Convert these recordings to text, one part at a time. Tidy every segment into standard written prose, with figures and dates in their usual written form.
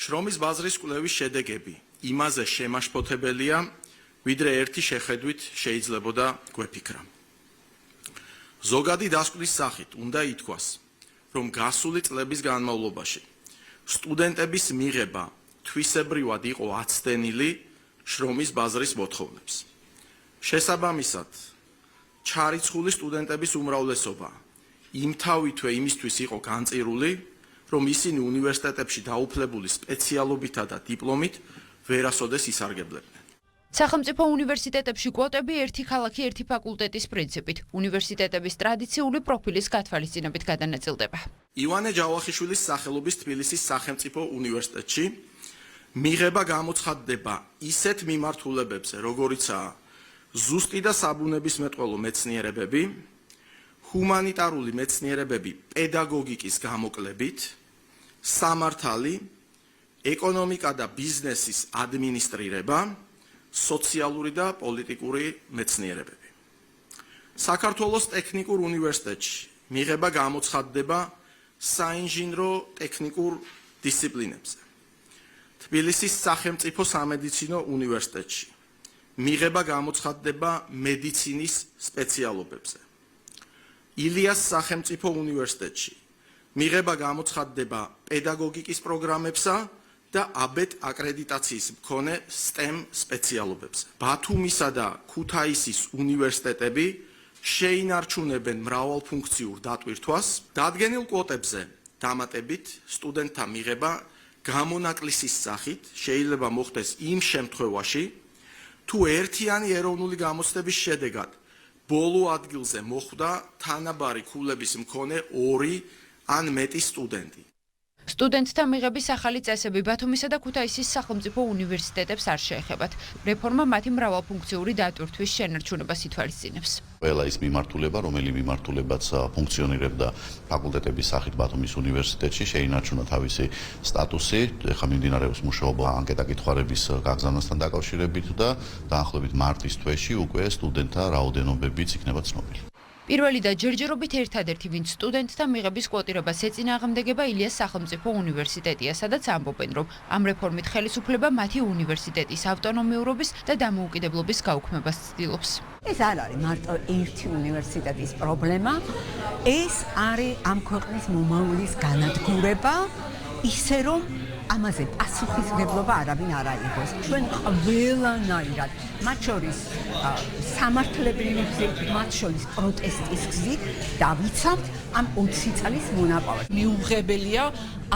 შრომის ბაზრის კვლევის შედეგები იმაზე შემაშფოთებელია, ვიდრე ერთი შეხედვით შეიძლებოდა გვეფიქრა. ზოგადი დასკვნის სახით უნდა ითქვას, რომ გასული წლების განმავლობაში სტუდენტების მიღება თვისებრივად იყო აცდენილი შრომის ბაზრის მოთხოვნებს. შესაბამისად, ჩარიცხული სტუდენტების უმრავლესობა იმთავითვე იმისთვის იყო განწირული, რომ ისინი უნივერსიტეტებში დაუფლებული სპეციალობითა და დიპლომით ვერასოდეს ისარგებლებდნენ. სახელმწიფო უნივერსიტეტებში კვოტები ერთი ქალაქი ერთი ფაკულტეტის პრინციპით, უნივერსიტეტების ტრადიციული პროფილის გათვალისწინებით გადანაწილდება. ივანე ჯავახიშვილის სახელობის თბილისის სახელმწიფო უნივერსიტეტში მიღება გამოცხადდება ისეთ მიმართულებებზე, როგორიცაა ზუსტი და საბუნებისმეტყველო მეცნიერებები, ჰუმანიტარული მეცნიერებები პედაგოგიკის გამოკლებით, სამართალი, ეკონომიკა და ბიზნესის ადმინისტრირება, სოციალური და პოლიტიკური მეცნიერებები. საქართველოს ტექნიკურ უნივერსიტეტში მიღება გამოცხადდება საინჟინრო ტექნიკურ დისციპლინებზე. თბილისის სახელმწიფო სამედიცინო უნივერსიტეტში მიღება გამოცხადდება მედიცინის სპეციალობებზე. ილიას სახელმწიფო უნივერსიტეტში მიღება გამოცხადდება პედაგოგიკის პროგრამებსა და აბეთ აკრედიტაციის მქონე STEM სპეციალობებზე. ბათუმისა და ქუთაისის უნივერსიტეტები შეინარჩუნებენ მრავალფუნქციურ დატვირთვას. დადგენილ კვოტებზე დამატებით სტუდენტთა მიღება გამონაკლისის სახით შეიძლება მოხდეს იმ შემთხვევაში, თუ ერთიანი ეროვნული გამოცდების შედეგად ბოლო ადგილზე მოხვდა თანაბარი ქულების მქონე 2 ან მეტი სტუდენტი. სტუდენტთა მიღების ახალი წესები ბათუმისა და ქუთაისის სახელმწიფო უნივერსიტეტებს არ შეეხებათ. რეფორმა მათი მრავალფუნქციური დატვირთვის შენარჩუნებას ითვალისწინებს. ყველა ის მიმართულება, რომელი მიმართულებაც ფუნქციონირებდა ფაკულტეტების სახით ბათუმის უნივერსიტეტში, შეინარჩუნა თავისი სტატუსი. ეხლა მიმდინარეობს მუშაობა ანკეტა-კითხვარების გაგზავნასთან დაკავშირებით და დაახლოებით მარტის თვეში უკვე სტუდენტთა რაოდენობებიც იქნება ცნობილი. პირველი და ჯერჯერობით ერთადერთი, ვინც სტუდენტთა მიღების კვოტირებას ეწინააღმდეგება ილიას სახელმწიფო უნივერსიტეტია, სადაც ამბობენ, რომ ამ რეფორმით ხელისუფლება მათი უნივერსიტეტის ავტონომიურობის და დამოუკიდებლობის გაუქმებას ცდილობს. ეს არ არის მარტო ერთი უნივერსიტეტის პრობლემა, ეს არის ამ ქვეყნის მომავლის განადგურება, ისე რომ ამაზე პასუხისმგებლობა არავინ არ აიღოს. ჩვენ ყველანაირად, მათ შორის სამართლებრივი გზით, მათ შორის პროტესტის გზით დავიცავთ ამ 20 წლის მონაპოვარს. მიუღებელია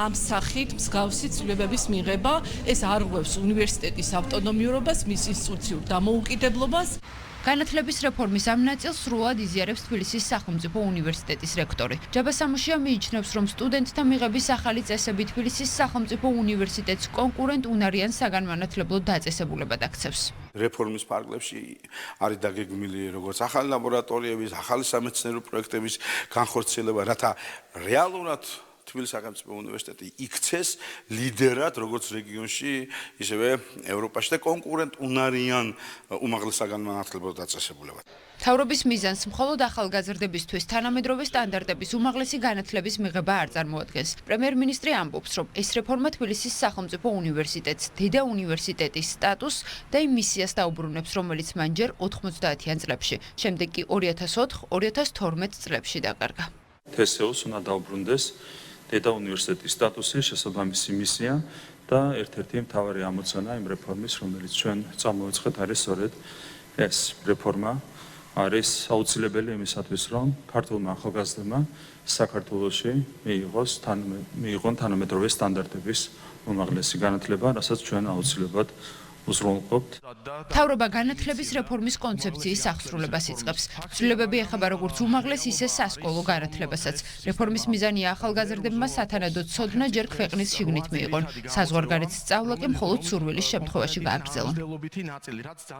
ამ სახით მსგავსი ცვლილებების მიღება, ეს არღვევს უნივერსიტეტის ავტონომიურობას, მის ინსტიტუციურ დამოუკიდებლობას. განათლების რეფორმის ამ ნაწილს სრულად იზიარებს თბილისის სახელმწიფო უნივერსიტეტის რექტორი. ჯაბა სამუშია მიიჩნევს, რომ სტუდენტთა მიღების ახალი წესები თბილისის სახელმწიფო უნივერსიტეტს კონკურენტ უნარიან საგანმანათლებლო დაწესებულებად აქცევს. რეფორმის ფარგლებში არის დაგეგმილი როგორც ახალი ლაბორატორიების, ახალი სამეცნიერო პროექტების განხორციელება, რათა რეალურად თბილისის სახელმწიფო უნივერსიტეტი იქცეს ლიდერად როგორც რეგიონში, ისევე ევროპაში და კონკურენტ უნარიან უმაღლეს საგანმანათლებლო დაწესებულებად. მთავრობის მიზანს მხოლოდ ახალგაზრდებისთვის თანამედროვე სტანდარტების უმაღლესი განათლების მიღება არ წარმოადგენს. პრემიერ-მინისტრი ამბობს, რომ ეს რეფორმა თბილისის სახელმწიფო უნივერსიტეტს დედა უნივერსიტეტის სტატუსს და იმ მისიას დაუბრუნებს, რომელიც მან ჯერ 90-იან წლებში, შემდეგ კი 2004-2012 წლებში დაკარგა. TSO-ს უნდა დაუბრუნდეს დედა უნივერსიტეტის სტატუსი, შესაბამისი მისია და ერთ-ერთი მთავარი ამოცანა იმ რეფორმის, რომელიც ჩვენ წამოვიწყეთ, არის სწორედ ეს რეფორმა. არის აუცილებელი იმისათვის, რომ ქართულმა ახალგაზრდებმა საქართველოში მიიღონ თანამედროვე სტანდარტების უმაღლესი განათლება, რასაც ჩვენ აუცილებლად უზრუნველყოფთ. მთავრობა განათლების რეფორმის კონცეფციის აღსრულებას იწყებს. ცვლილებები ეხება როგორც უმაღლეს, ისე სასკოლო განათლებასაც. რეფორმის მიზანია ახალგაზრდებმა სათანადო ცოდნა ჯერ ქვეყნის შიგნით მიიღონ. საზღვარგარეთ სწავლა კი მხოლოდ სურვილის შემთხვევაში გააგრძელონ.